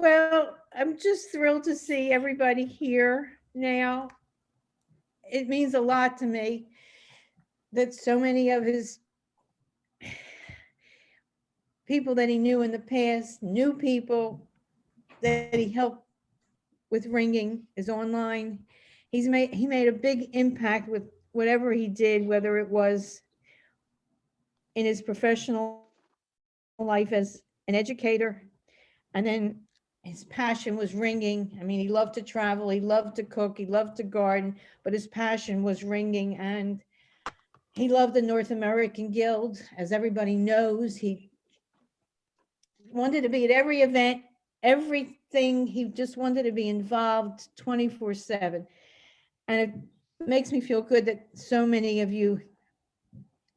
Well, I'm just thrilled to see everybody here now. It means a lot to me that so many of his people that he knew in the past, new people that he helped with ringing is online. He made a big impact with whatever he did, whether it was in his professional life as an educator, and then his passion was ringing. I mean, he loved to travel, he loved to cook, he loved to garden, but his passion was ringing. And he loved the North American Guild. As everybody knows, he wanted to be at every event, everything. He just wanted to be involved 24/7. And it makes me feel good that so many of you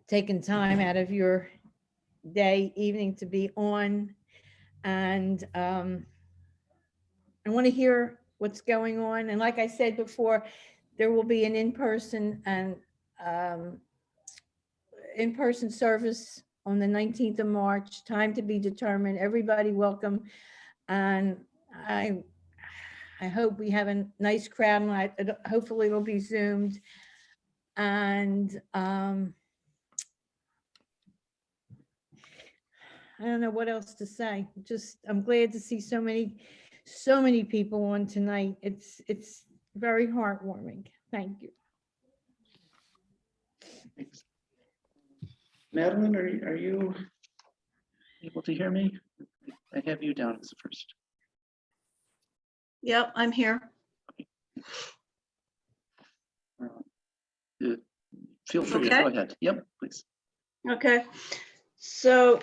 taken time out of your day, evening to be on. And I want to hear what's going on. And like I said before, there will be an in-person service on the 19th of March, time to be determined. Everybody welcome. And I hope we have a nice crowd, and hopefully it'll be Zoomed. And I don't know what else to say. I'm glad to see so many people on tonight. It's very heartwarming. Thank you. Thanks. Madeline, are you able to hear me? I have you down as the first. Yep, I'm here. Feel free to go ahead. Yep, please. Okay, so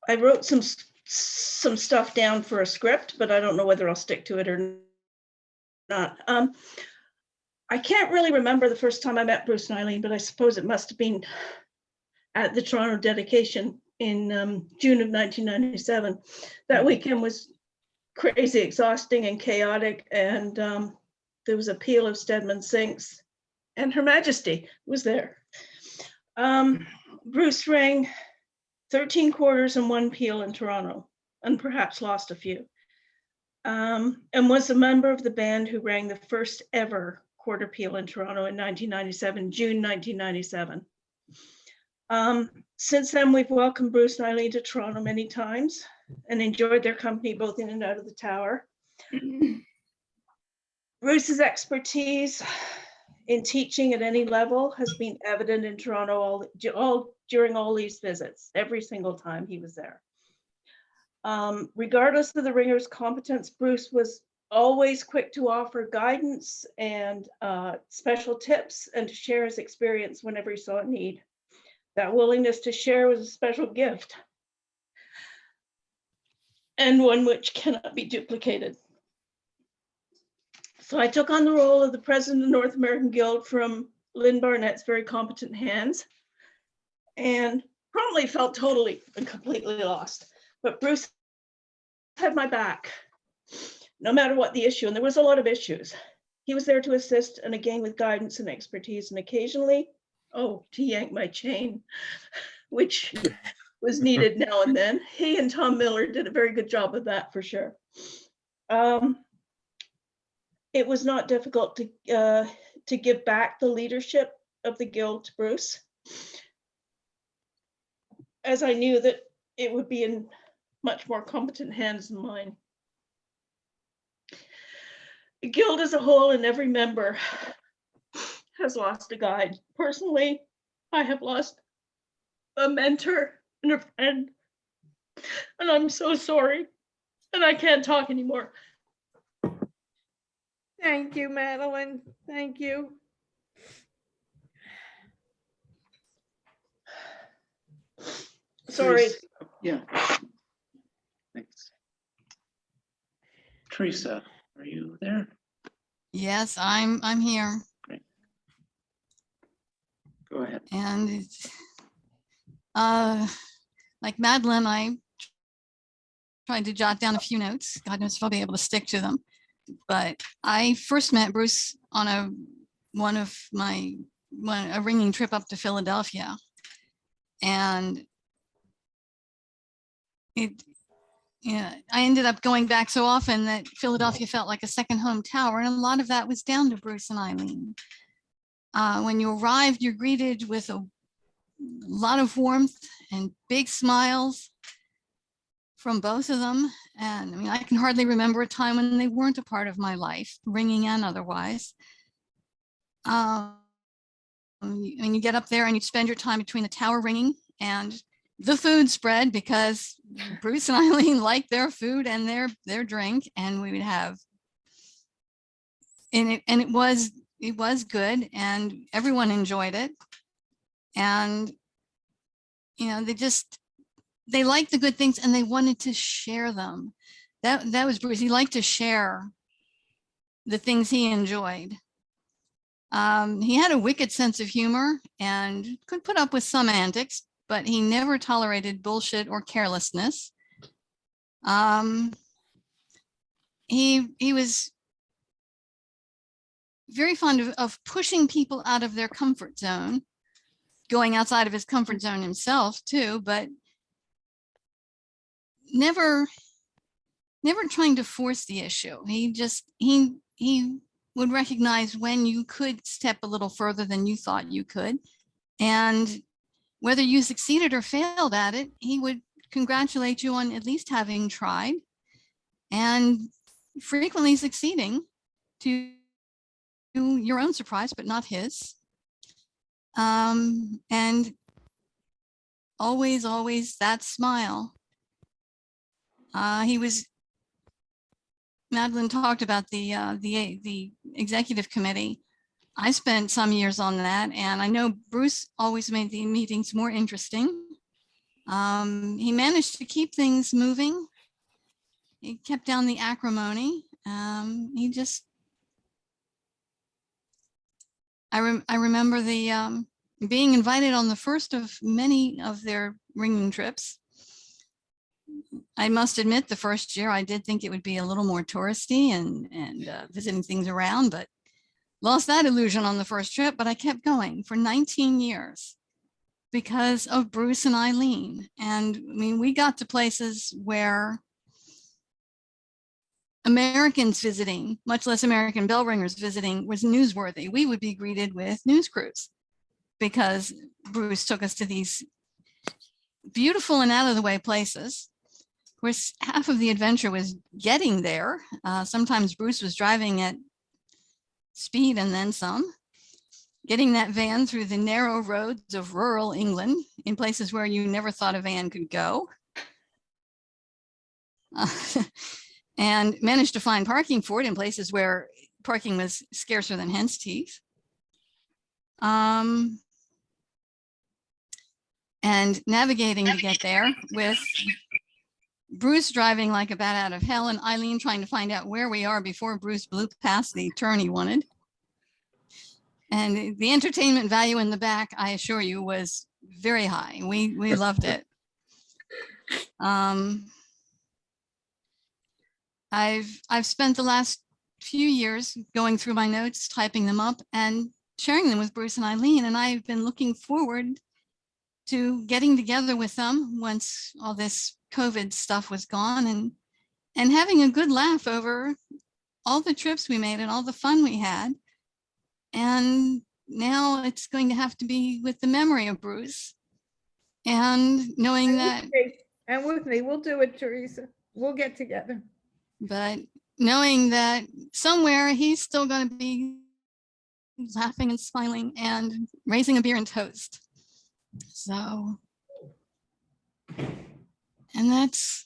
I wrote some stuff down for a script, but I don't know whether I'll stick to it or not. I can't really remember the first time I met Bruce and Eileen, but I suppose it must have been at the Toronto dedication in June of 1997. That weekend was crazy, exhausting, and chaotic, and there was a peal of Stedman sinks, and Her Majesty was there. Bruce rang 13 quarters and 1 peal in Toronto, and perhaps lost a few, and was a member of the band who rang the first ever quarter peal in Toronto in 1997, June 1997. Since then, we've welcomed Bruce and Eileen to Toronto many times and enjoyed their company both in and out of the tower. Bruce's expertise in teaching at any level has been evident in Toronto during all these visits, every single time he was there. Regardless of the ringer's competence, Bruce was always quick to offer guidance and special tips and to share his experience whenever he saw a need. That willingness to share was a special gift, and one which cannot be duplicated. So I took on the role of the president of the North American Guild from Lynn Barnett's very competent hands, and promptly felt totally and completely lost. But Bruce had my back, no matter what the issue, and there was a lot of issues. He was there to assist, and again with guidance and expertise, and occasionally, to yank my chain, which was needed now and then. He and Tom Miller did a very good job of that, for sure. It was not difficult to give back the leadership of the Guild to Bruce, as I knew that it would be in much more competent hands than mine. The Guild as a whole and every member has lost a guide. Personally, I have lost a mentor and a friend, and I'm so sorry, and I can't talk anymore. Thank you, Madeline. Thank you. Sorry. Yeah. Thanks. Teresa, are you there? Yes, I'm here. Great. Go ahead. And like Madeline, I tried to jot down a few notes. God knows if I'll be able to stick to them. But I first met Bruce on a ringing trip up to Philadelphia, and yeah, I ended up going back so often that Philadelphia felt like a second home tower. And a lot of that was down to Bruce and Eileen. When you arrived, you're greeted with a lot of warmth and big smiles from both of them. And I mean, I can hardly remember a time when they weren't a part of my life, ringing and otherwise. When you get up there and you spend your time between the tower ringing and the food spread, because Bruce and Eileen liked their food and their drink, and we would have, and it was good, and everyone enjoyed it. And you know, they liked the good things and they wanted to share them. That was Bruce. He liked to share the things he enjoyed. He had a wicked sense of humor and could put up with some antics, but he never tolerated bullshit or carelessness. He was very fond of pushing people out of their comfort zone, going outside of his comfort zone himself too, but never trying to force the issue. He would recognize when you could step a little further than you thought you could. And whether you succeeded or failed at it, he would congratulate you on at least having tried and frequently succeeding, to your own surprise, but not his. And always that smile. Madeline talked about the executive committee. I spent some years on that, and I know Bruce always made the meetings more interesting. He managed to keep things moving. He kept down the acrimony. I remember being invited on the first of many of their ringing trips. I must admit, the first year I did think it would be a little more touristy and visiting things around, but lost that illusion on the first trip. But I kept going for 19 years because of Bruce and Eileen. And I mean, we got to places where Americans visiting, much less American bell ringers visiting, was newsworthy. We would be greeted with news crews because Bruce took us to these beautiful and out of the way places. Of course, half of the adventure was getting there. Sometimes Bruce was driving at speed and then some, getting that van through the narrow roads of rural England in places where you never thought a van could go. And managed to find parking for it in places where parking was scarcer than hen's teeth. And navigating to get there with Bruce driving like a bat out of hell and Eileen trying to find out where we are before Bruce blew past the turn he wanted. And the entertainment value in the back, I assure you, was very high. We loved it. I've spent the last few years going through my notes, typing them up and sharing them with Bruce and Eileen. And I've been looking forward to getting together with them once all this COVID stuff was gone and having a good laugh over all the trips we made and all the fun we had. And now it's going to have to be with the memory of Bruce and knowing that. And with me, we'll do it, Teresa. We'll get together. But knowing that somewhere he's still going to be laughing and smiling and raising a beer and toast. So, and that's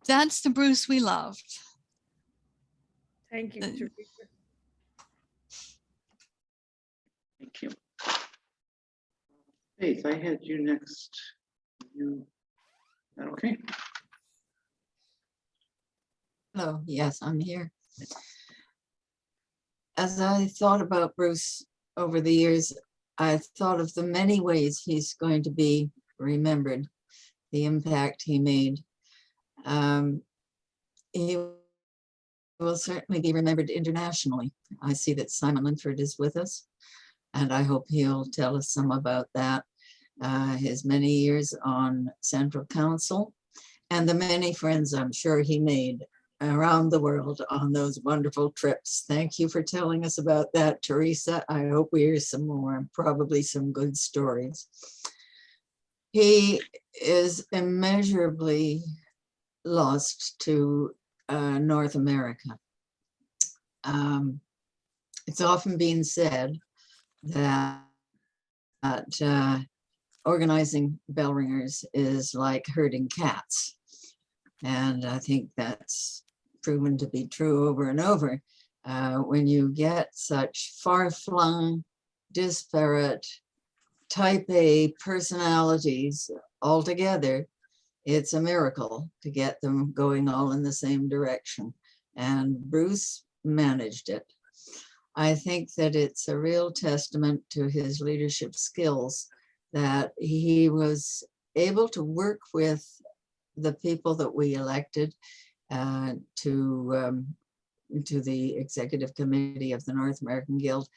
the Bruce we loved. Thank you, Teresa. Thank you. Faith, I had you next. Okay? Hello, yes, I'm here. As I thought about Bruce over the years, I thought of the many ways he's going to be remembered, the impact he made. He will certainly be remembered internationally. I see that Simon Linford is with us, and I hope he'll tell us some about that. His many years on Central Council and the many friends I'm sure he made around the world on those wonderful trips. Thank you for telling us about that, Teresa. I hope we hear some more, probably some good stories. He is immeasurably lost to North America. It's often been said that organizing bell ringers is like herding cats. And I think that's proven to be true over and over. When you get such far-flung, disparate, type A personalities all together, it's a miracle to get them going all in the same direction. And Bruce managed it. I think that it's a real testament to his leadership skills that he was able to work with the people that we elected to the executive committee of the North American Guild,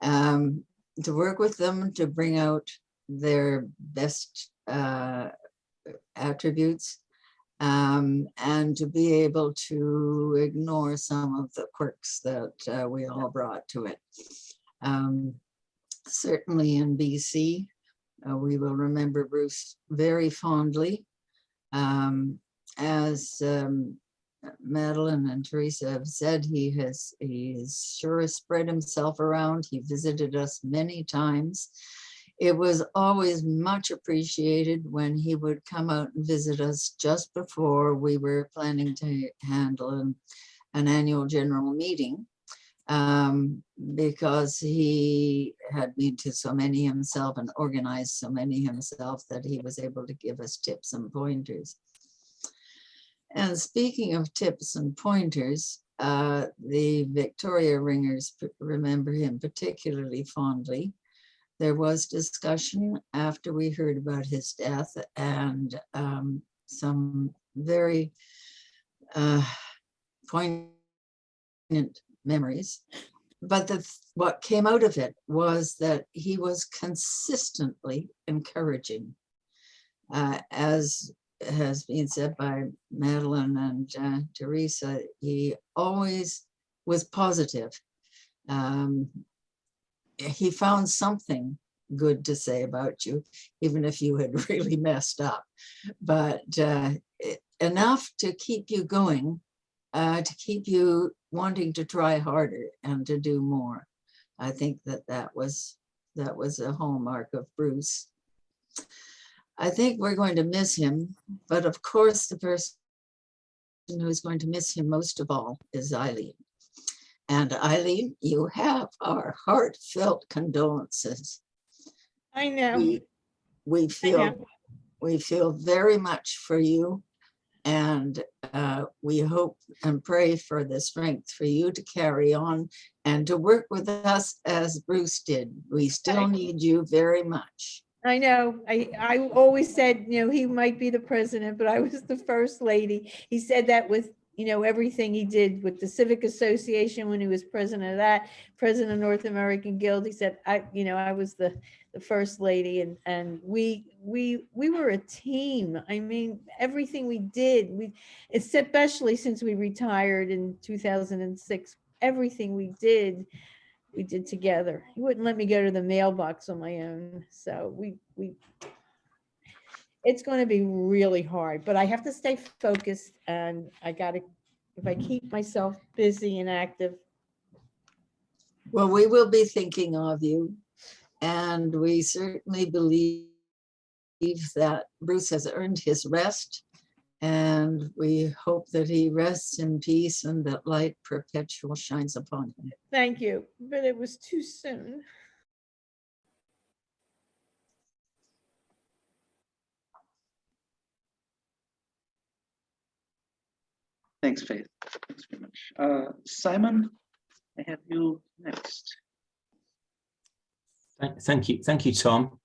to work with them to bring out their best attributes, and to be able to ignore some of the quirks that we all brought to it. Certainly in BC, we will remember Bruce very fondly. As Madeline and Teresa have said, he's sure spread himself around. He visited us many times. It was always much appreciated when he would come out and visit us just before we were planning to handle an annual general meeting, because he had been to so many himself and organized so many himself that he was able to give us tips and pointers. And speaking of tips and pointers, the Victoria Ringers remember him particularly fondly. There was discussion after we heard about his death, and some very poignant memories. But what came out of it was that he was consistently encouraging, as has been said by Madeline and Teresa. He always was positive. He found something good to say about you, even if you had really messed up, but enough to keep you going, to keep you wanting to try harder and to do more. I think that was a hallmark of Bruce. I think we're going to miss him, but of course the person who's going to miss him most of all is Eileen. And Eileen, you have our heartfelt condolences. I know. We know. feel very much for you, and we hope and pray for the strength for you to carry on and to work with us as Bruce did. We still need you very much. I know. I always said, he might be the president, but I was the first lady. He said that with, everything he did with the Civic Association when he was president of that, president of North American Guild. He said, I was the first lady, and we were a team. I mean, everything we did, especially since we retired in 2006, everything we did together. He wouldn't let me go to the mailbox on my own. So it's going to be really hard, but I have to stay focused, and if I keep myself busy and active. Well, we will be thinking of you, and we certainly believe that Bruce has earned his rest, and we hope that he rests in peace and that light perpetual shines upon him. Thank you, but it was too soon. Thanks, Faith. Thanks very much. Simon, I have you next. Thank you, Tom.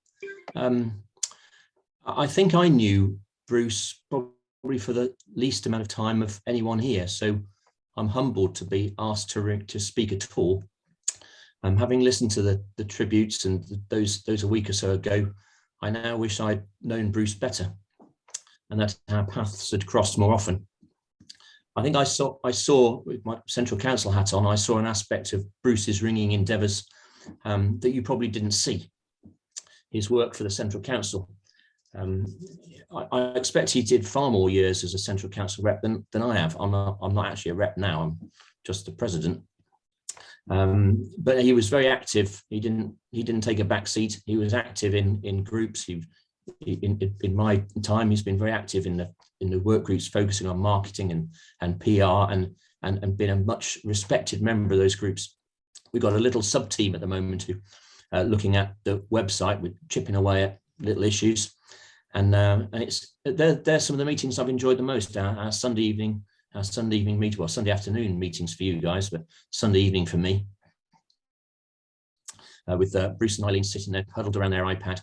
I think I knew Bruce probably for the least amount of time of anyone here, so I'm humbled to be asked to speak at all. Having listened to the tributes and those a week or so ago, I now wish I'd known Bruce better. and that our paths had crossed more often. I think I saw with my central council hat on, I saw an aspect of Bruce's ringing endeavours that you probably didn't see. His work for the central council. I expect he did far more years as a central council rep than I have. I'm not actually a rep now. I'm just the president. But he was very active. He didn't take a back seat. He was active in groups. In my time, he's been very active in the work groups focusing on marketing and PR and been a much respected member of those groups. We've got a little sub team at the moment who looking at the website, with chipping away at little issues, and they're some of the meetings I've enjoyed the most. Our Sunday evening meeting, well, Sunday afternoon meetings for you guys, but Sunday evening for me, with Bruce and Eileen sitting there huddled around their iPad.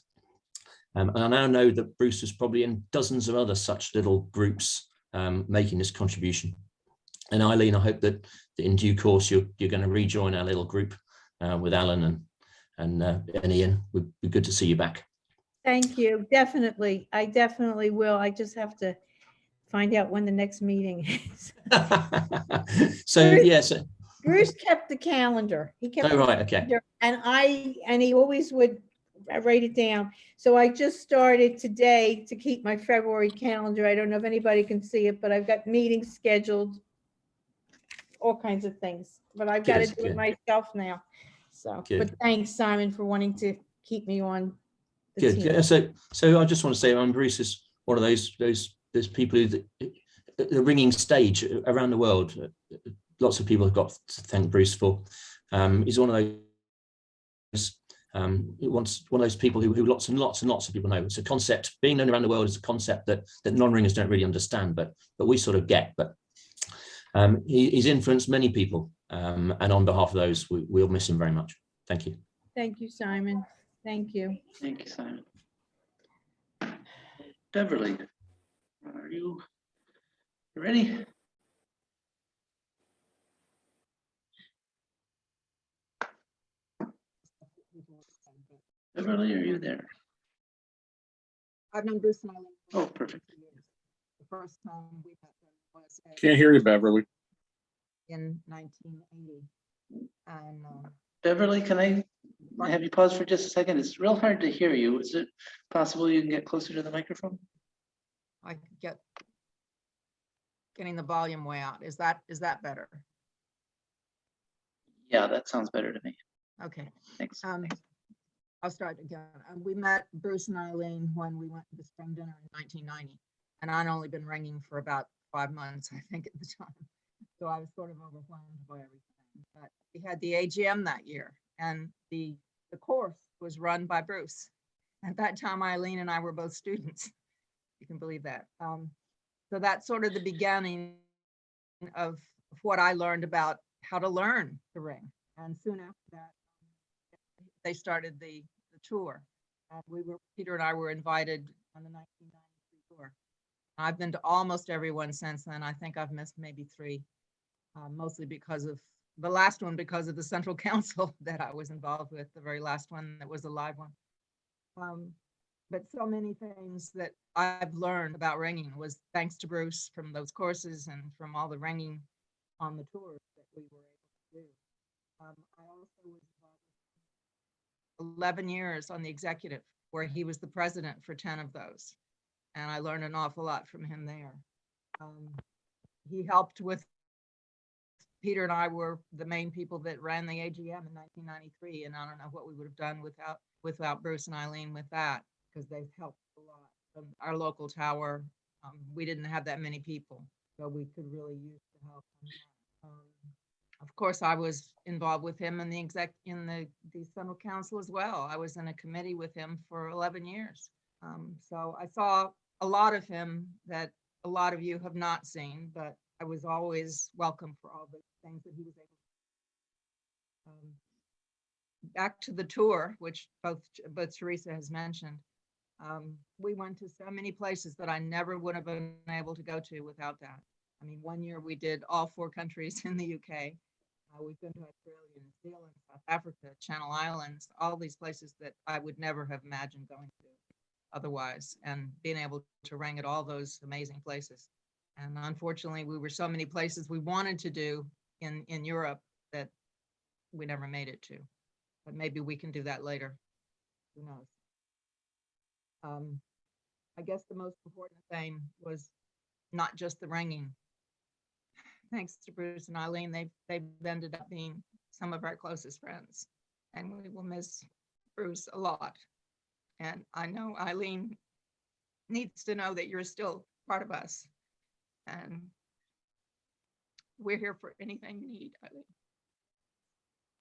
And I now know that Bruce was probably in dozens of other such little groups making this contribution. And Eileen, I hope that in due course you're going to rejoin our little group with Alan and Ian. Would be good to see you back. Thank you. Definitely. I definitely will. I just have to find out when the next meeting is. So yes. Bruce kept the calendar. He kept Oh, right. Okay. and he always would write it down. So I just started today to keep my February calendar. I don't know if anybody can see it, but I've got meetings scheduled, all kinds of things, but I've got to do it myself now. So, but thanks, Simon, for wanting to keep me on the Good. team. Yeah, so I just want to say, Bruce is one of those people who the ringing stage around the world. Lots of people have got to thank Bruce for. He's one of those. One of those people who lots and lots and lots of people know. It's a concept. Being known around the world is a concept that non-ringers don't really understand, but we sort of get. But he's influenced many people, and on behalf of those, we'll miss him very much. Thank you. Thank you, Simon. Thank you. Thank you, Simon. Beverly, are you ready? Beverly, are you there? I've known Bruce and Eileen. Oh, perfect. The first time we met them was Can't hear you, Beverly. in 1980. And Beverly, can I have you pause for just a second? It's real hard to hear you. Is it possible you can get closer to the microphone? I could getting the volume way out. Is that better? Yeah, that sounds better to me. Okay. Thanks. I'll start again. We met Bruce and Eileen when we went to the spring dinner in 1990, and I'd only been ringing for about 5 months, I think, at the time. So I was sort of overwhelmed by everything. But we had the AGM that year, and the course was run by Bruce. At that time, Eileen and I were both students. You can believe that. So that's sort of the beginning of what I learned about how to learn to ring. And soon after that, they started the tour. Peter and I were invited on the 1993 tour. I've been to almost everyone since then. I think I've missed maybe 3, mostly because of the last one, because of the Central Council that I was involved with, the very last one that was a live one. But so many things that I've learned about ringing was thanks to Bruce, from those courses and from all the ringing on the tours that we were able to do. I also was involved 11 years on the executive, where he was the president for 10 of those. And I learned an awful lot from him there. He helped with, Peter and I were the main people that ran the AGM in 1993. And I don't know what we would have done without Bruce and Eileen with that, because they've helped a lot. Our local tower, we didn't have that many people, so we could really use the help. Of course, I was involved with him in the Central Council as well. I was in a committee with him for 11 years. So I saw a lot of him that a lot of you have not seen, but I was always welcome for all the things that he was able to do. Back to the tour, which both Teresa has mentioned. We went to so many places that I never would have been able to go to without that. I mean, one year we did all 4 countries in the UK. We've been to Australia, New Zealand, South Africa, Channel Islands, all these places that I would never have imagined going to. otherwise, and being able to ring at all those amazing places. And unfortunately, we were so many places we wanted to do in Europe that we never made it to. But maybe we can do that later. Who knows? I guess the most important thing was not just the ringing. Thanks to Bruce and Eileen, they've ended up being some of our closest friends, and we will miss Bruce a lot. And I know Eileen needs to know that you're still part of us, and we're here for anything you need, Eileen.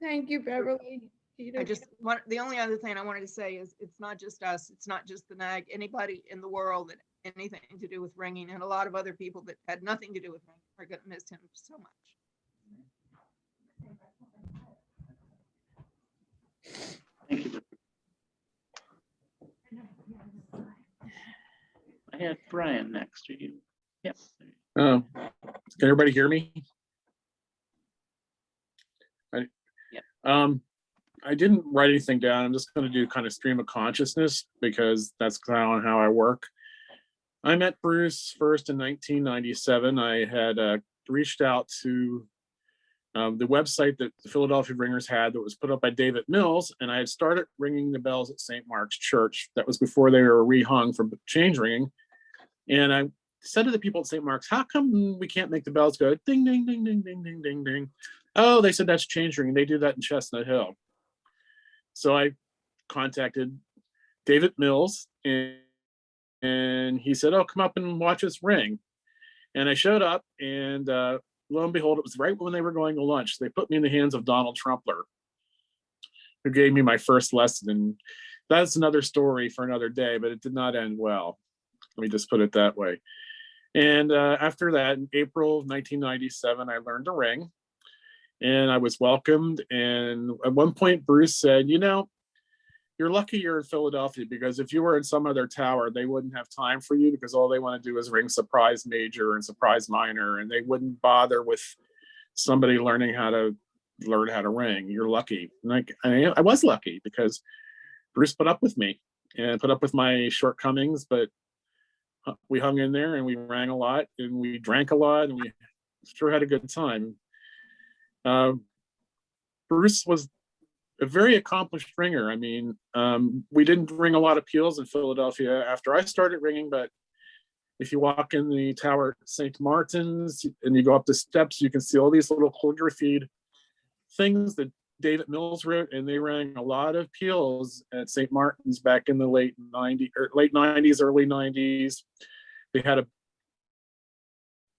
Thank you, Beverly. You I know, just want, the only other thing I wanted to say is it's not just us, it's not just the NAG, anybody in the world that anything to do with ringing, and a lot of other people that had nothing to do with ringing are going to miss him so much. Thank you. I had Brian next. Are you? Yep. Can everybody hear me? I didn't write anything down. I'm just going to do kind of stream of consciousness because that's kind of how I work. I met Bruce first in 1997. I had reached out to the website that the Philadelphia Ringers had that was put up by David Mills, and I had started ringing the bells at St. Mark's Church. That was before they were rehung for change ringing. And I said to the people at St. Mark's, how come we can't make the bells go ding, ding, ding, ding, ding, ding, ding, ding? Oh, they said that's change ringing. They do that in Chestnut Hill. So I contacted David Mills, and he said, oh, come up and watch us ring. And I showed up, and lo and behold, it was right when they were going to lunch. They put me in the hands of Donald Trumpler, who gave me my first lesson. And that's another story for another day, but it did not end well. Let me just put it that way. And after that, in April of 1997, I learned to ring, and I was welcomed. And at one point, Bruce said, you know, you're lucky you're in Philadelphia, because if you were in some other tower, they wouldn't have time for you, because all they want to do is ring surprise major and surprise minor, and they wouldn't bother with somebody learning how to ring. You're lucky. And I was lucky, because Bruce put up with me and put up with my shortcomings, but we hung in there, and we rang a lot, and we drank a lot, and we sure had a good time. Bruce was a very accomplished ringer. I mean, we didn't ring a lot of peals in Philadelphia after I started ringing, but if you walk in the tower at St. Martin's and you go up the steps, you can see all these little calligraphied things that David Mills wrote, and they rang a lot of peals at St. Martin's back in the late 90s, early 90s. They had a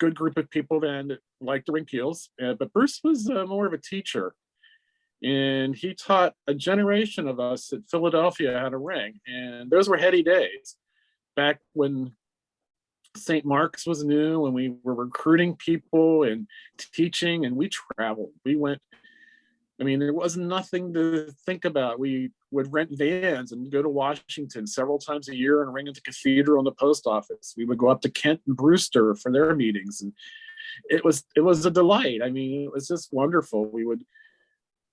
good group of people then that liked to ring peals, but Bruce was more of a teacher. And he taught a generation of us at Philadelphia how to ring. And those were heady days back when St. Mark's was new, and we were recruiting people and teaching, and we traveled. We went, I mean, there was nothing to think about. We would rent vans and go to Washington several times a year and ring at the cathedral and the post office. We would go up to Kent and Brewster for their meetings. And it was a delight. I mean, it was just wonderful. We would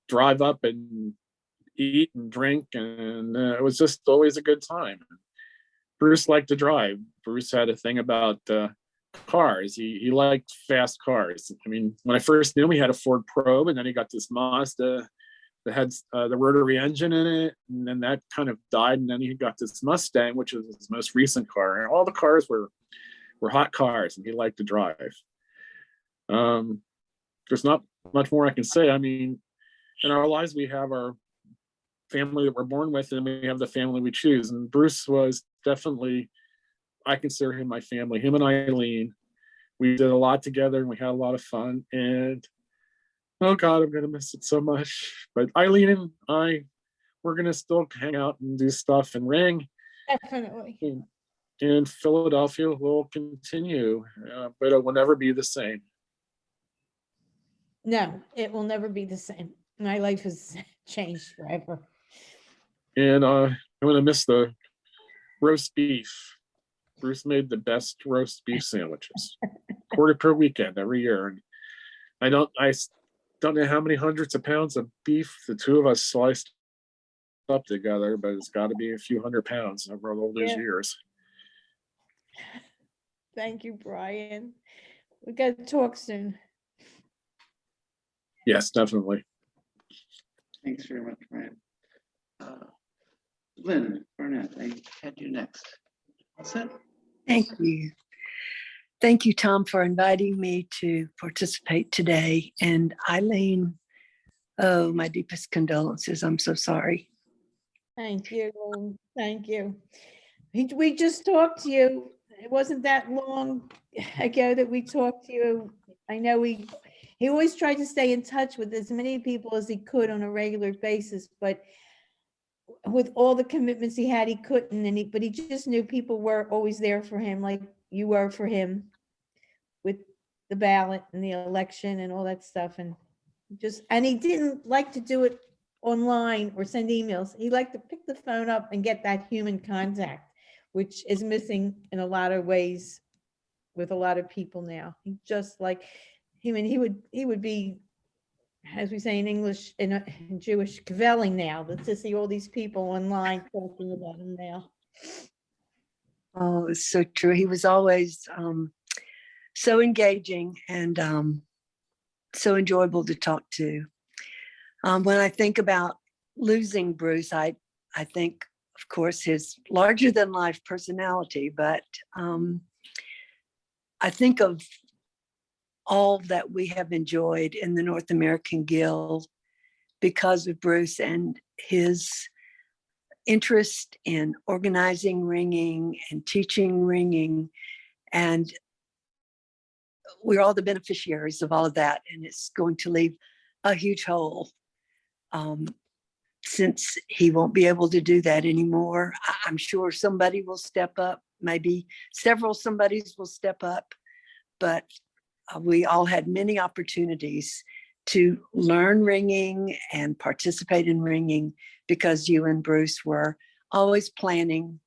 drive up and eat and drink, and it was just always a good time. Bruce liked to drive. Bruce had a thing about cars. He liked fast cars. I mean, when I first knew him, he had a Ford Probe, and then he got this Mazda that had the rotary engine in it, and then that kind of died, and then he got this Mustang, which is his most recent car. And all the cars were hot cars, and he liked to drive. There's not much more I can say. I mean, in our lives, we have our family that we're born with, and we have the family we choose. And Bruce was definitely, I consider him my family. Him and Eileen, we did a lot together, and we had a lot of fun. And oh God, I'm gonna miss it so much. But Eileen and I, we're gonna still hang out and do stuff and ring. definitely. And Philadelphia will continue, but it will never be the same. No, it will never be the same. My life has changed forever. And I'm gonna miss the roast beef. Bruce made the best roast beef sandwiches, quarter per weekend every year. And I don't know how many hundreds of pounds of beef the two of us sliced up together, but it's got to be a few hundred pounds over all those Yeah. years. Thank you, Brian. We got to talk soon. Yes, definitely. Thanks very much, Brian. Lynn Barnett, I had you next. All set? Thank you. Thank you, Tom, for inviting me to participate today. And Eileen, oh, my deepest condolences. I'm so sorry. Thank you. Thank you. We just talked to you. It wasn't that long ago that we talked to you. I know he always tried to stay in touch with as many people as he could on a regular basis, but with all the commitments he had, he couldn't. But he just knew people were always there for him, like you were for him with the ballot and the election and all that stuff. And he didn't like to do it online or send emails. He liked to pick the phone up and get that human contact, which is missing in a lot of ways with a lot of people now. He just like him, and he would be, as we say in English, in Jewish, kvelling now, to see all these people online talking about him now. Oh, it's so true. He was always so engaging and so enjoyable to talk to. When I think about losing Bruce, I think, of course, his larger than life personality, but I think of all that we have enjoyed in the North American Guild because of Bruce and his interest in organizing ringing and teaching ringing. And we're all the beneficiaries of all of that. And it's going to leave a huge hole since he won't be able to do that anymore. I'm sure somebody will step up, maybe several somebodies will step up, but we all had many opportunities to learn ringing and participate in ringing because you and Bruce were always planning,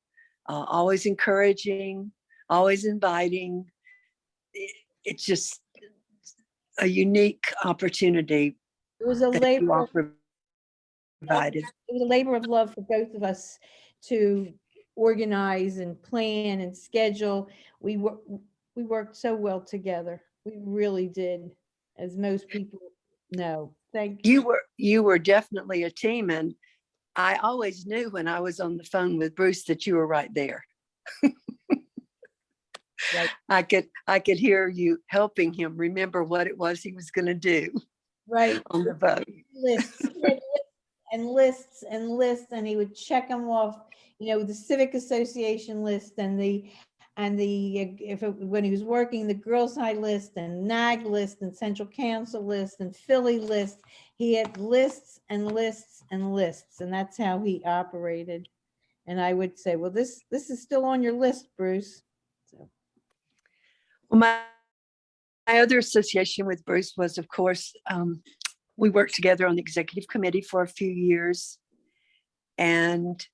always encouraging, always inviting. It's just a unique opportunity It was a that you labor. all provided. It was a labor of love for both of us to organize and plan and schedule. We worked so well together. We really did, as most people know. Thank you. You were definitely a team, and I always knew when I was on the phone with Bruce that you were right there. Right. I could hear you helping him remember what it was he was going to do Right. on the phone. Lists. He had lists and lists, and he would check them off, the Civic Association list and when he was working the Girls High list and NAG list and Central Council list and Philly list. He had lists and lists and lists, and that's how he operated. And I would say, well, this is still on your list, Bruce. So. Well, my other association with Bruce was, of course, we worked together on the executive committee for a few years, and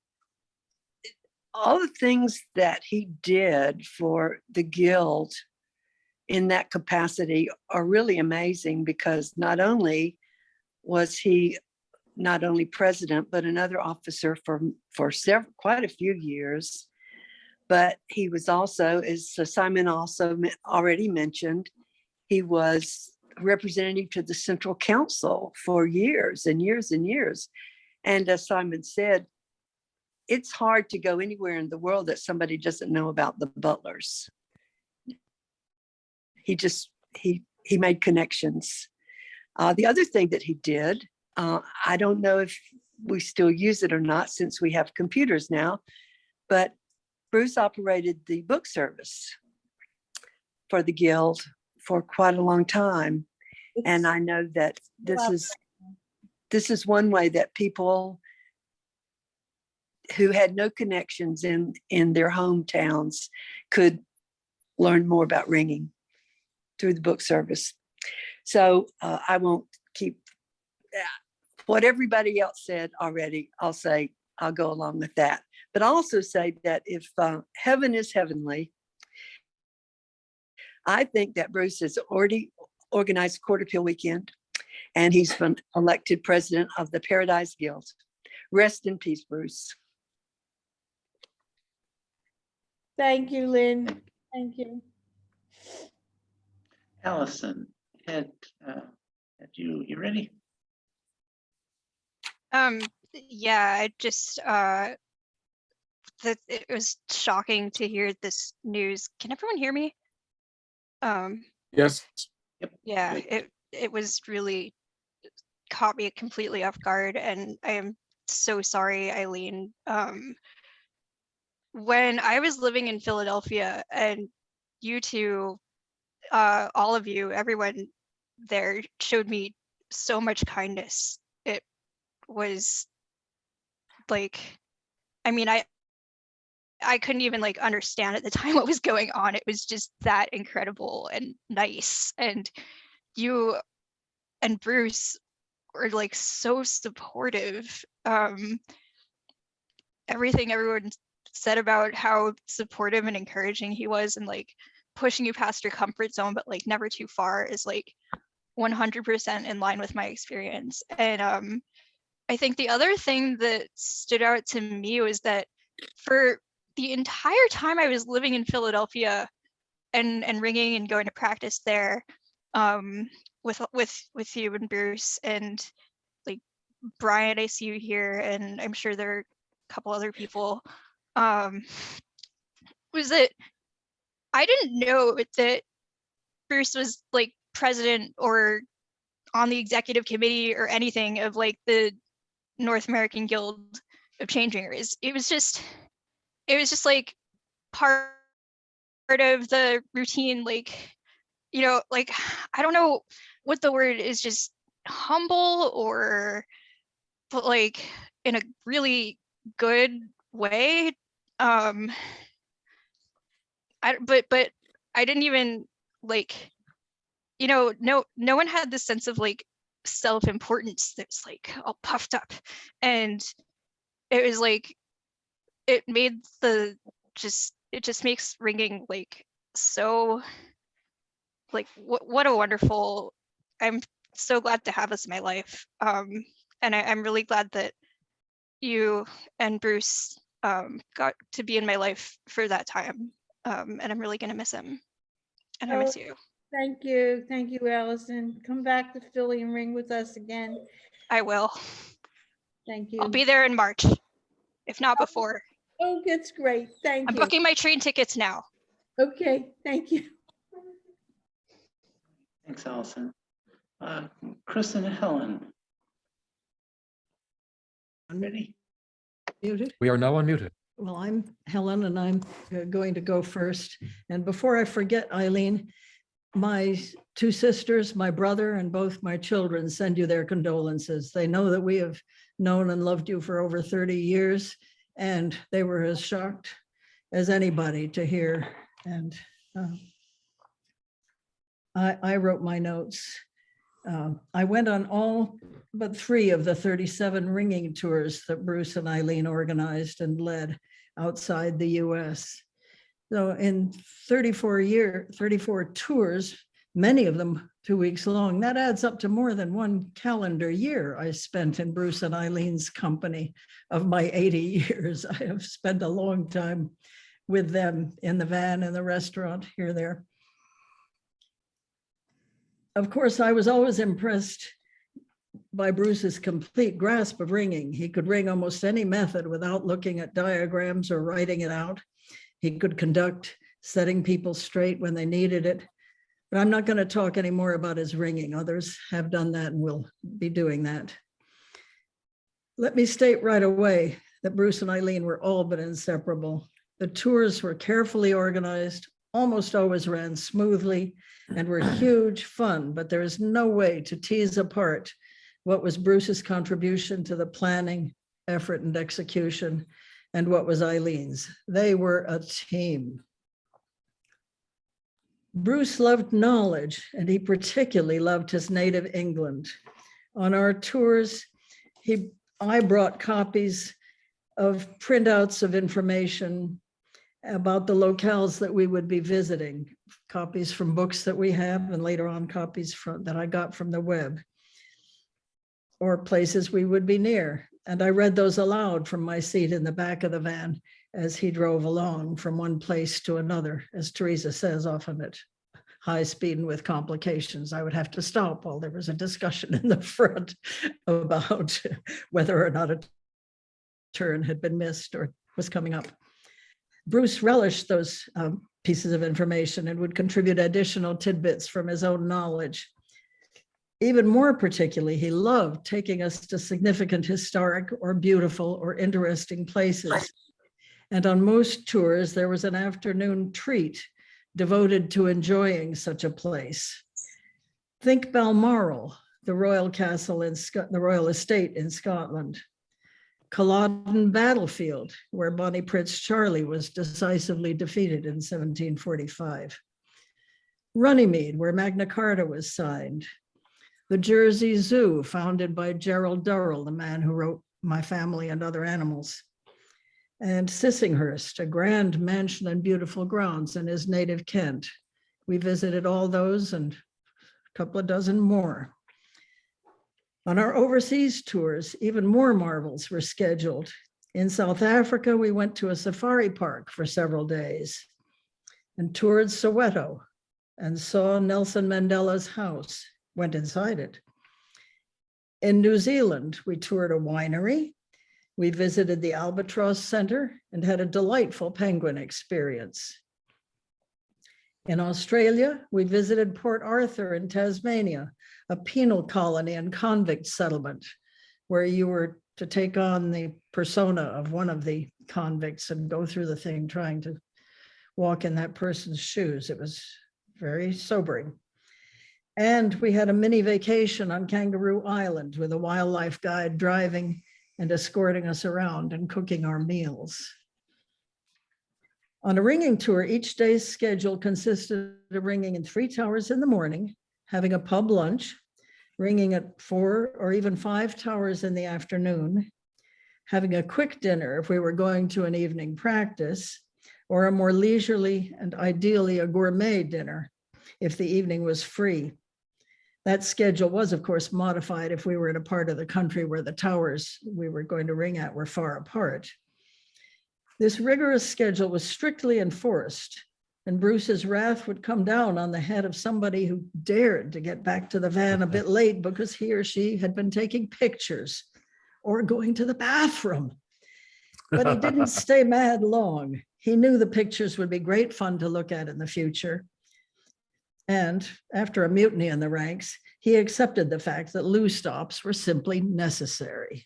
all the things that he did for the Guild in that capacity are really amazing, because not only was he not only president, but another officer for quite a few years, but he was also, as Simon also already mentioned, he was representative to the Central Council for years and years and years. And as Simon said, it's hard to go anywhere in the world that somebody doesn't know about the Butlers. He made connections. The other thing that he did, I don't know if we still use it or not since we have computers now, but Bruce operated the book service for the Guild for quite a long time. And I know that this is one way that people who had no connections in their hometowns could learn more about ringing through the book service. So I won't keep what everybody else said already. I'll go along with that. But I'll also say that if heaven is heavenly, I think that Bruce has already organized Court Appeal Weekend, and he's been elected president of the Paradise Guild Rest in peace, Bruce. Thank you, Lynn. Thank you. Allison, had you ready? Yeah, I just that it was shocking to hear this news. Can everyone hear me? Yes. Yeah, Good. it was really caught me completely off guard, and I am so sorry, Eileen. When I was living in Philadelphia, and you two, all of you, everyone there showed me so much kindness. It was like, I mean, I couldn't even like understand at the time what was going on. It was just that incredible and nice. And you and Bruce were like so supportive. Everything everyone said about how supportive and encouraging he was, and like pushing you past your comfort zone, but like never too far, is like 100% in line with my experience. And I think the other thing that stood out to me was that for the entire time I was living in Philadelphia and ringing and going to practice there, with you and Bruce and like Brian, I see you here, and I'm sure there are a couple other people, was that I didn't know that Bruce was like president or on the executive committee or anything of like the North American Guild of Changeringers. It was just like part of the routine, like, you know, like, I don't know what the word is, just humble, or, but like in a really good way. But I didn't even like, you know, no one had this sense of like self-importance that's like all puffed up. And it was like, it made it just makes ringing like so, like, what a wonderful, I'm so glad to have this in my life. And I'm really glad that you and Bruce got to be in my life for that time. And I'm really gonna miss him, and I miss you. Thank you. Thank you, Allison. Come back to Philly and ring with us again. I will. Thank you. I'll be there in March, if not before. Oh, that's great. Thank I'm you. booking my train tickets now. Okay, thank you. Thanks, Allison. Chris and Helen. Ready? Muted. We are now unmuted. Well, I'm Helen and I'm going to go first. And before I forget, Eileen, my two sisters, my brother, and both my children send you their condolences. They know that we have known and loved you for over 30 years, and they were as shocked as anybody to hear. And I wrote my notes. I went on all but 3 of the 37 ringing tours that Bruce and Eileen organized and led outside the US. So in 34 tours, many of them 2 weeks long, that adds up to more than 1 calendar year I spent in Bruce and Eileen's company. Of my 80 years, I have spent a long time with them in the van, in the restaurant, here, there. Of course, I was always impressed by Bruce's complete grasp of ringing. He could ring almost any method without looking at diagrams or writing it out. He could conduct setting people straight when they needed it. But I'm not going to talk anymore about his ringing. Others have done that and will be doing that. Let me state right away that Bruce and Eileen were all but inseparable. The tours were carefully organized, almost always ran smoothly, and were huge fun, but there is no way to tease apart what was Bruce's contribution to the planning, effort, and execution, and what was Eileen's. They were a team. Bruce loved knowledge, and he particularly loved his native England. On our tours, I brought copies of printouts of information about the locales that we would be visiting, copies from books that we have, and later on copies that I got from the web, or places we would be near. And I read those aloud from my seat in the back of the van as he drove along from one place to another, as Teresa says, often at high speed and with complications. I would have to stop while there was a discussion in the front about whether or not a turn had been missed or was coming up. Bruce relished those pieces of information and would contribute additional tidbits from his own knowledge. Even more particularly, he loved taking us to significant historic or beautiful or interesting places. And on most tours, there was an afternoon treat devoted to enjoying such a place. Think Balmoral, the royal castle in the royal estate in Scotland. Culloden battlefield, where Bonnie Prince Charlie was decisively defeated in 1745. Runnymede, where Magna Carta was signed. The Jersey Zoo, founded by Gerald Durrell, the man who wrote My Family and Other Animals. And Sissinghurst, a grand mansion and beautiful grounds in his native Kent. We visited all those and a couple of dozen more. On our overseas tours, even more marvels were scheduled. In South Africa, we went to a safari park for several days and toured Soweto and saw Nelson Mandela's house, went inside it. In New Zealand, we toured a winery. We visited the Albatross Center and had a delightful penguin experience. In Australia, we visited Port Arthur in Tasmania, a penal colony and convict settlement where you were to take on the persona of one of the convicts and go through the thing trying to walk in that person's shoes. It was very sobering. And we had a mini vacation on Kangaroo Island with a wildlife guide driving and escorting us around and cooking our meals. On a ringing tour, each day's schedule consisted of ringing in 3 towers in the morning, having a pub lunch, ringing at 4 or even 5 towers in the afternoon, having a quick dinner if we were going to an evening practice, or a more leisurely and ideally a gourmet dinner if the evening was free. That schedule was, of course, modified if we were in a part of the country where the towers we were going to ring at were far apart. This rigorous schedule was strictly enforced, and Bruce's wrath would come down on the head of somebody who dared to get back to the van a bit late because he or she had been taking pictures or going to the bathroom. But he didn't stay mad long. He knew the pictures would be great fun to look at in the future. And after a mutiny in the ranks, he accepted the fact that loo stops were simply necessary.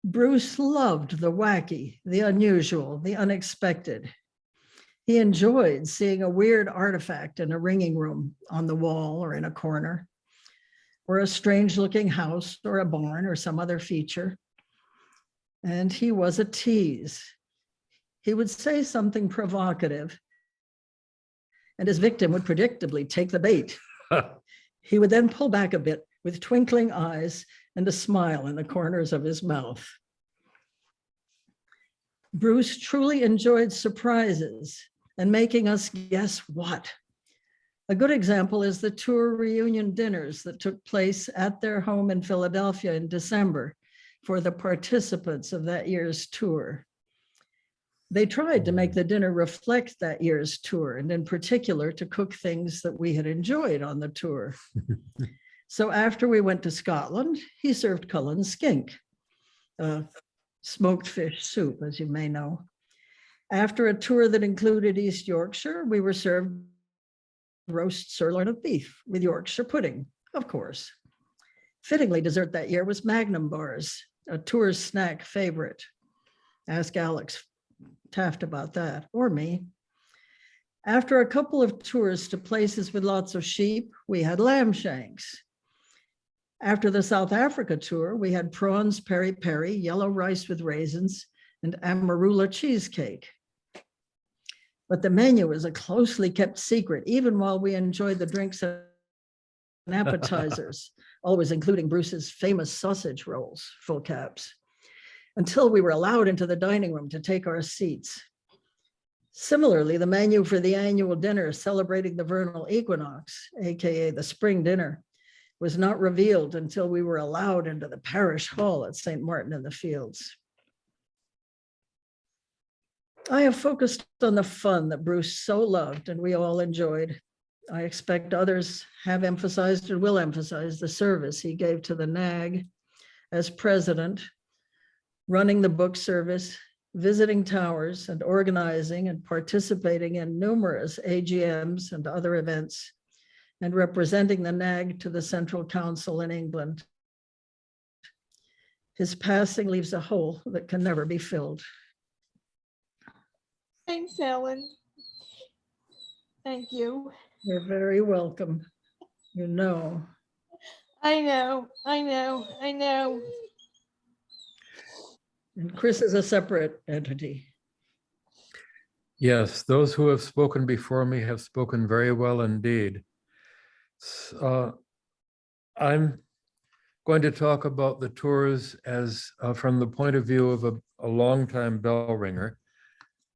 Bruce loved the wacky, the unusual, the unexpected. He enjoyed seeing a weird artifact in a ringing room on the wall or in a corner, or a strange looking house or a barn or some other feature. And he was a tease. He would say something provocative, and his victim would predictably take the bait. He would then pull back a bit with twinkling eyes and a smile in the corners of his mouth. Bruce truly enjoyed surprises and making us guess what. A good example is the tour reunion dinners that took place at their home in Philadelphia in December for the participants of that year's tour. They tried to make the dinner reflect that year's tour, and in particular to cook things that we had enjoyed on the tour. So after we went to Scotland, he served Cullen skink, smoked fish soup, as you may know. After a tour that included East Yorkshire, we were served roast sirloin of beef with Yorkshire pudding, of course. Fittingly, dessert that year was Magnum bars, a tour snack favorite. Ask Alex Taft about that, or me. After a couple of tours to places with lots of sheep, we had lamb shanks. After the South Africa tour, we had prawns peri-peri, yellow rice with raisins, and amarula cheesecake. But the menu was a closely kept secret, even while we enjoyed the drinks and appetizers, always including Bruce's famous sausage rolls, full caps, until we were allowed into the dining room to take our seats. Similarly, the menu for the annual dinner celebrating the vernal equinox, AKA the spring dinner, was not revealed until we were allowed into the parish hall at St. Martin in the Fields. I have focused on the fun that Bruce so loved and we all enjoyed. I expect others have emphasized and will emphasize the service he gave to the NAG as president, running the book service, visiting towers, and organizing and participating in numerous AGMs and other events, and representing the NAG to the Central Council in England. His passing leaves a hole that can never be filled. Thanks, Ellen. Thank you. You're very welcome. You know. I know, I know, I know. And Chris is a separate entity. Yes, those who have spoken before me have spoken very well indeed. I'm going to talk about the tours as from the point of view of a longtime bell ringer.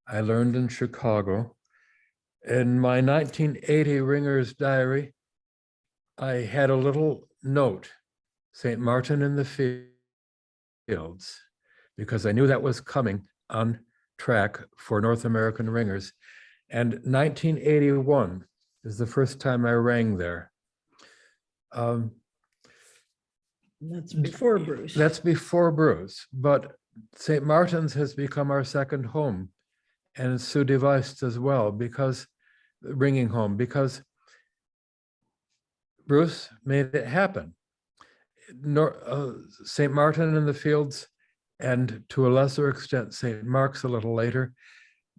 I learned in Chicago. In my 1980 Ringer's Diary, I had a little note, St. Martin in the Fields, because I knew that was coming on track for North American ringers. And 1981 is the first time I rang there. That's before Bruce. That's before Bruce, but St. Martin's has become our second home, and Sue Devised as well, because ringing home, because Bruce made it happen. St. Martin in the Fields, and to a lesser extent, St. Mark's a little later,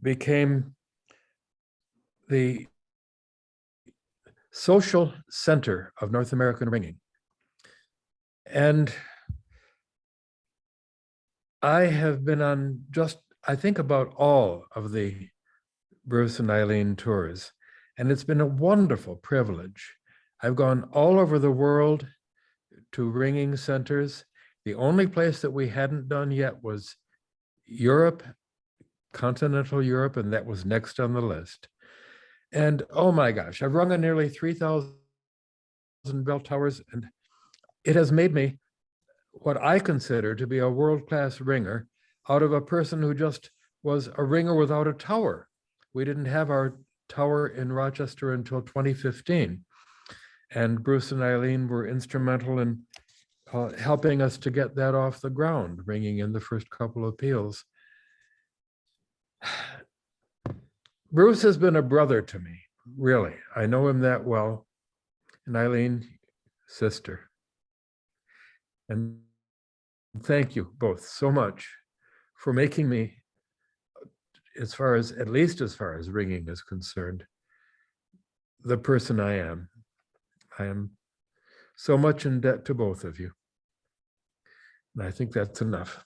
became the social center of North American ringing. And I have been on just, I think, about all of the Bruce and Eileen tours, and it's been a wonderful privilege. I've gone all over the world to ringing centers. The only place that we hadn't done yet was Europe, continental Europe, and that was next on the list. And oh my gosh, I've rung on nearly 3,000 bell towers, and it has made me what I consider to be a world-class ringer out of a person who just was a ringer without a tower. We didn't have our tower in Rochester until 2015. And Bruce and Eileen were instrumental in helping us to get that off the ground, ringing in the first couple of peals. Bruce has been a brother to me, really. I know him that well. And Eileen, sister. And thank you both so much for making me, at least as far as ringing is concerned, the person I am. I am so much in debt to both of you. And I think that's enough.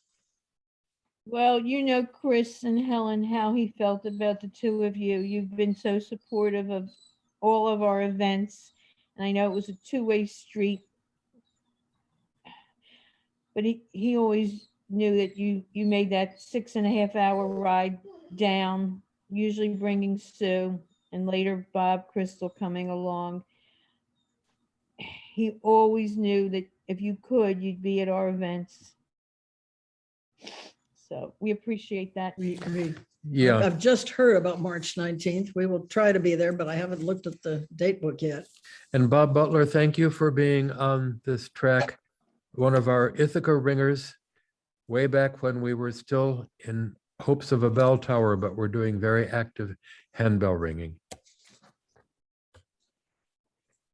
Well, you know, Chris and Helen, how he felt about the two of you. You've been so supportive of all of our events. And I know it was a two-way street. But he always knew that you made that 6.5-hour ride down, usually bringing Sue and later Bob Crystal coming along. He always knew that if you could, you'd be at our events. So we appreciate that. Yeah. I've just heard about March 19th. We will try to be there, but I haven't looked at the date book yet. And Bob Butler, thank you for being on this track. One of our Ithaca ringers way back when we were still in hopes of a bell tower, but we're doing very active handbell ringing.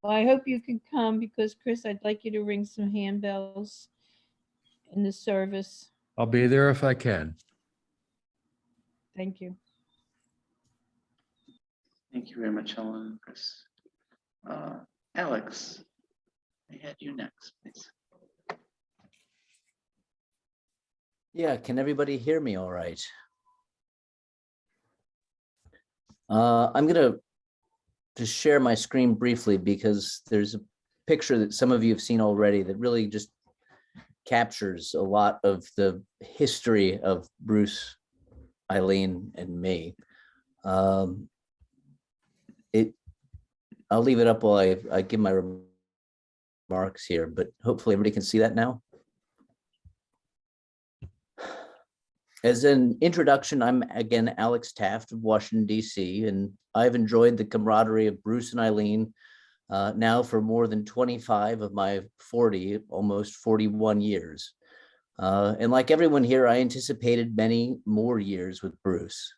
Well, I hope you can come because Chris, I'd like you to ring some handbells in the service. I'll be there if I can. Thank you. Thank you very much, Helen and Chris. Alex, I had you next, please. Yeah, can everybody hear me all right? I'm gonna just share my screen briefly because there's a picture that some of you have seen already that really just captures a lot of the history of Bruce, Eileen, and me. I'll leave it up while I give my remarks here, but hopefully everybody can see that now. As an introduction, I'm again Alex Taft of Washington, D.C., and I've enjoyed the camaraderie of Bruce and Eileen now for more than 25 of my 40, almost 41 years. And like everyone here, I anticipated many more years with Bruce.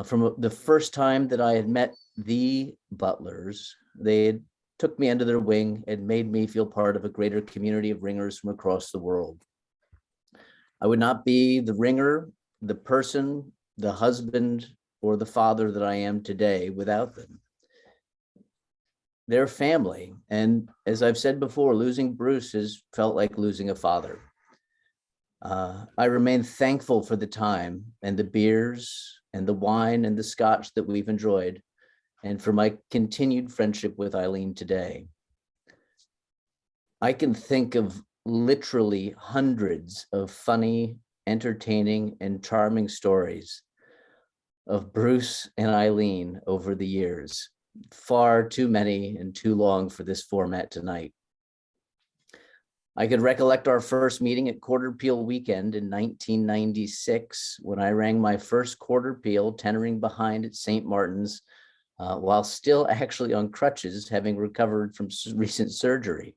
From the first time that I had met the Butlers, they had took me under their wing and made me feel part of a greater community of ringers from across the world. I would not be the ringer, the person, the husband, or the father that I am today without them. They're family, and as I've said before, losing Bruce has felt like losing a father. I remain thankful for the time and the beers and the wine and the scotch that we've enjoyed, and for my continued friendship with Eileen today. I can think of literally hundreds of funny, entertaining, and charming stories of Bruce and Eileen over the years. Far too many and too long for this format tonight. I could recollect our first meeting at Quarter Peal Weekend in 1996 when I rang my first quarter peal tenoring behind at St. Martin's while still actually on crutches, having recovered from recent surgery.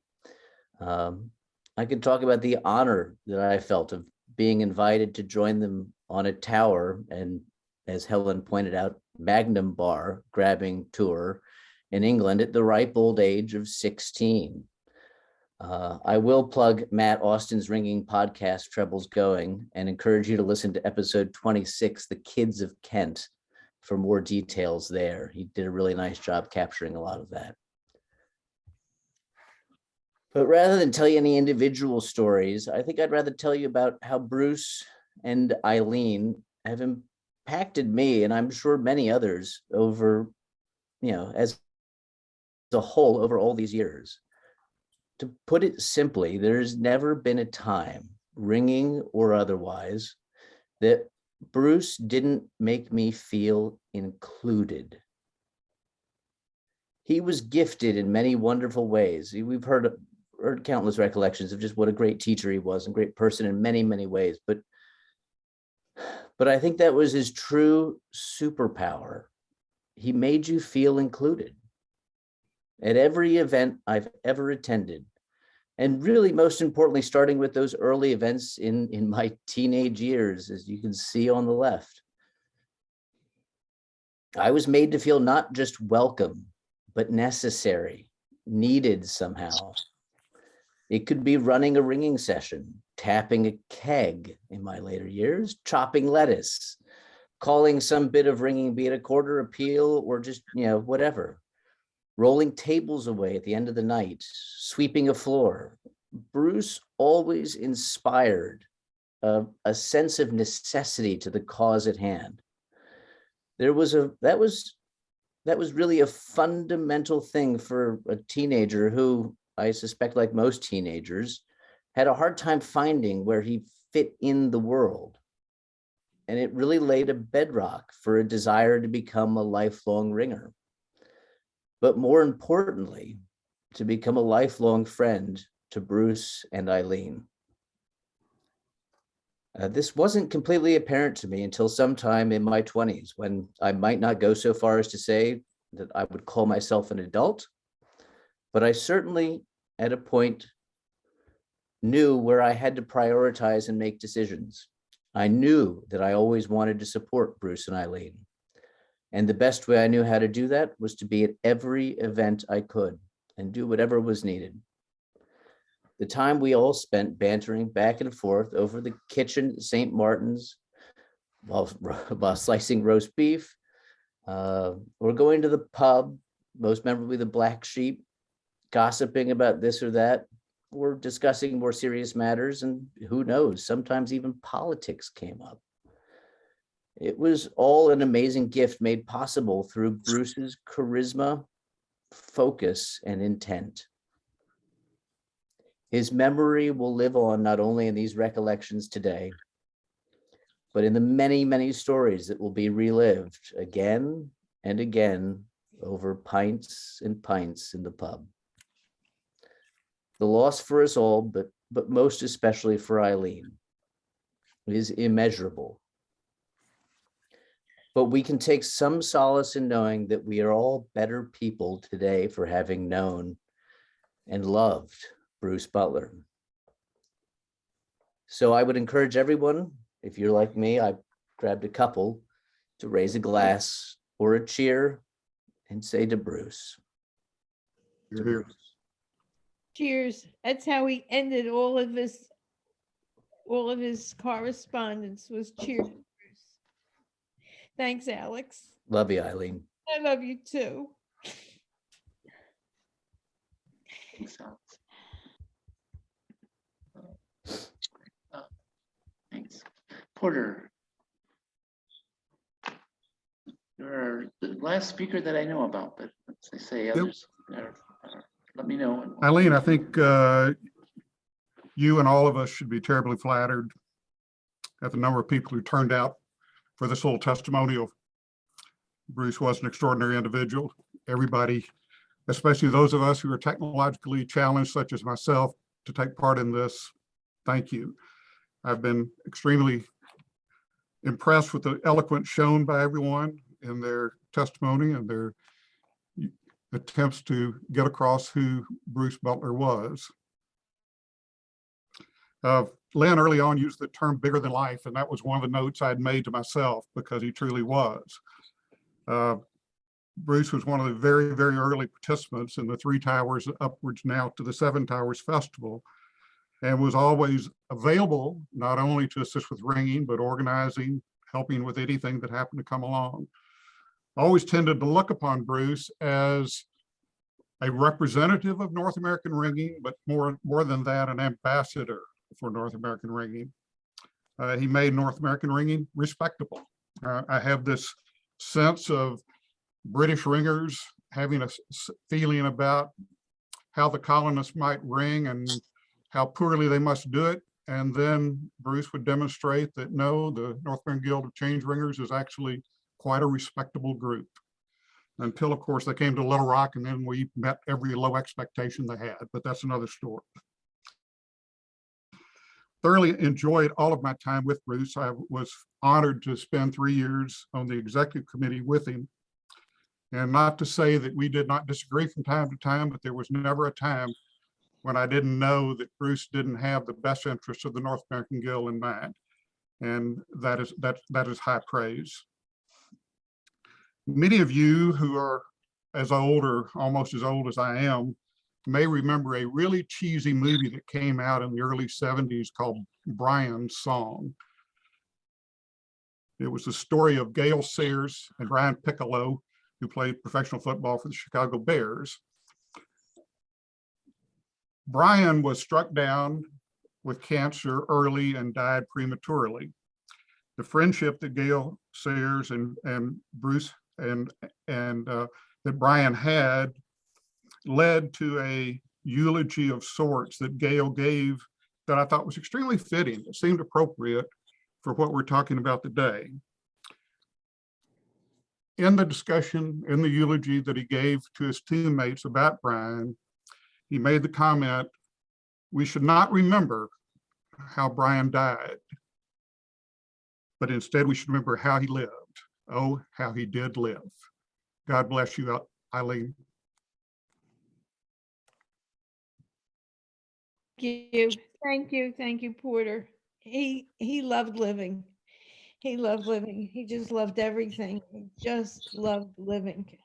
I could talk about the honor that I felt of being invited to join them on a tower and, as Helen pointed out, Magnum bar grabbing tour in England at the ripe old age of 16. I will plug Matt Austin's Ringing podcast, Trebles Going, and encourage you to listen to episode 26, The Kids of Kent, for more details there. He did a really nice job capturing a lot of that. But rather than tell you any individual stories, I think I'd rather tell you about how Bruce and Eileen have impacted me, and I'm sure many others over, as a whole over all these years. To put it simply, there's never been a time, ringing or otherwise, that Bruce didn't make me feel included. He was gifted in many wonderful ways. We've heard countless recollections of just what a great teacher he was and great person in many, many ways. But I think that was his true superpower. He made you feel included at every event I've ever attended. And really, most importantly, starting with those early events in my teenage years, as you can see on the left. I was made to feel not just welcome, but necessary, needed somehow. It could be running a ringing session, tapping a keg in my later years, chopping lettuce, calling some bit of ringing, be it a quarter, a peal, or just, whatever. Rolling tables away at the end of the night, sweeping a floor. Bruce always inspired a sense of necessity to the cause at hand. That was really a fundamental thing for a teenager who, I suspect, like most teenagers, had a hard time finding where he fit in the world. And it really laid a bedrock for a desire to become a lifelong ringer. But more importantly, to become a lifelong friend to Bruce and Eileen. This wasn't completely apparent to me until sometime in my 20s, when I might not go so far as to say that I would call myself an adult, but I certainly, at a point, knew where I had to prioritize and make decisions. I knew that I always wanted to support Bruce and Eileen. And the best way I knew how to do that was to be at every event I could and do whatever was needed. The time we all spent bantering back and forth over the kitchen at St. Martin's while slicing roast beef, or going to the pub, most memorably the Black Sheep, gossiping about this or that, or discussing more serious matters, and who knows, sometimes even politics came up. It was all an amazing gift made possible through Bruce's charisma, focus, and intent. His memory will live on not only in these recollections today, but in the many, many stories that will be relived again and again over pints and pints in the pub. The loss for us all, but most especially for Eileen, is immeasurable. But we can take some solace in knowing that we are all better people today for having known and loved Bruce Butler. So I would encourage everyone, if you're like me, I grabbed a couple, to raise a glass or a cheer and say to Bruce. To Here. Bruce. Cheers. That's how he ended all of his correspondence was cheers. Thanks, Alex. Love you, Eileen. I love you too. Thanks, Alex. Thanks. Porter. You're the last speaker that I know about, but as I say, others let me know. Eileen, I think you and all of us should be terribly flattered at the number of people who turned out for this little testimonial. Bruce was an extraordinary individual. Everybody, especially those of us who are technologically challenged, such as myself, to take part in this, thank you. I've been extremely impressed with the eloquence shown by everyone in their testimony and their attempts to get across who Bruce Butler was. Lynn early on used the term bigger than life, and that was one of the notes I'd made to myself because he truly was. Bruce was one of the very, very early participants in the 3 Towers upwards now to the 7 Towers Festival, and was always available not only to assist with ringing, but organizing, helping with anything that happened to come along. Always tended to look upon Bruce as a representative of North American ringing, but more than that, an ambassador for North American ringing. He made North American ringing respectable. I have this sense of British ringers having a feeling about how the colonists might ring and how poorly they must do it. And then Bruce would demonstrate that no, the North American Guild of Change Ringers is actually quite a respectable group. Until, of course, they came to Little Rock, and then we met every low expectation they had, but that's another story. Thoroughly enjoyed all of my time with Bruce. I was honored to spend 3 years on the executive committee with him. And not to say that we did not disagree from time to time, but there was never a time when I didn't know that Bruce didn't have the best interests of the North American Guild in mind. And that is high praise. Many of you who are as old or almost as old as I am may remember a really cheesy movie that came out in the early 70s called Brian's Song. It was the story of Gale Sayers and Brian Piccolo, who played professional football for the Chicago Bears. Brian was struck down with cancer early and died prematurely. The friendship that Gale Sayers and Bruce and that Brian had led to a eulogy of sorts that Gale gave that I thought was extremely fitting. It seemed appropriate for what we're talking about today. In the discussion, in the eulogy that he gave to his teammates about Brian, he made the comment, "We should not remember how Brian died, but instead we should remember how he lived. Oh, how he did live." God bless you, Eileen. Thank you, Porter. He loved living. He loved living. He just loved everything. He just loved living.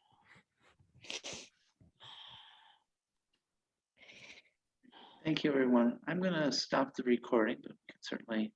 Thank you, everyone. I'm going to stop the recording, but we can certainly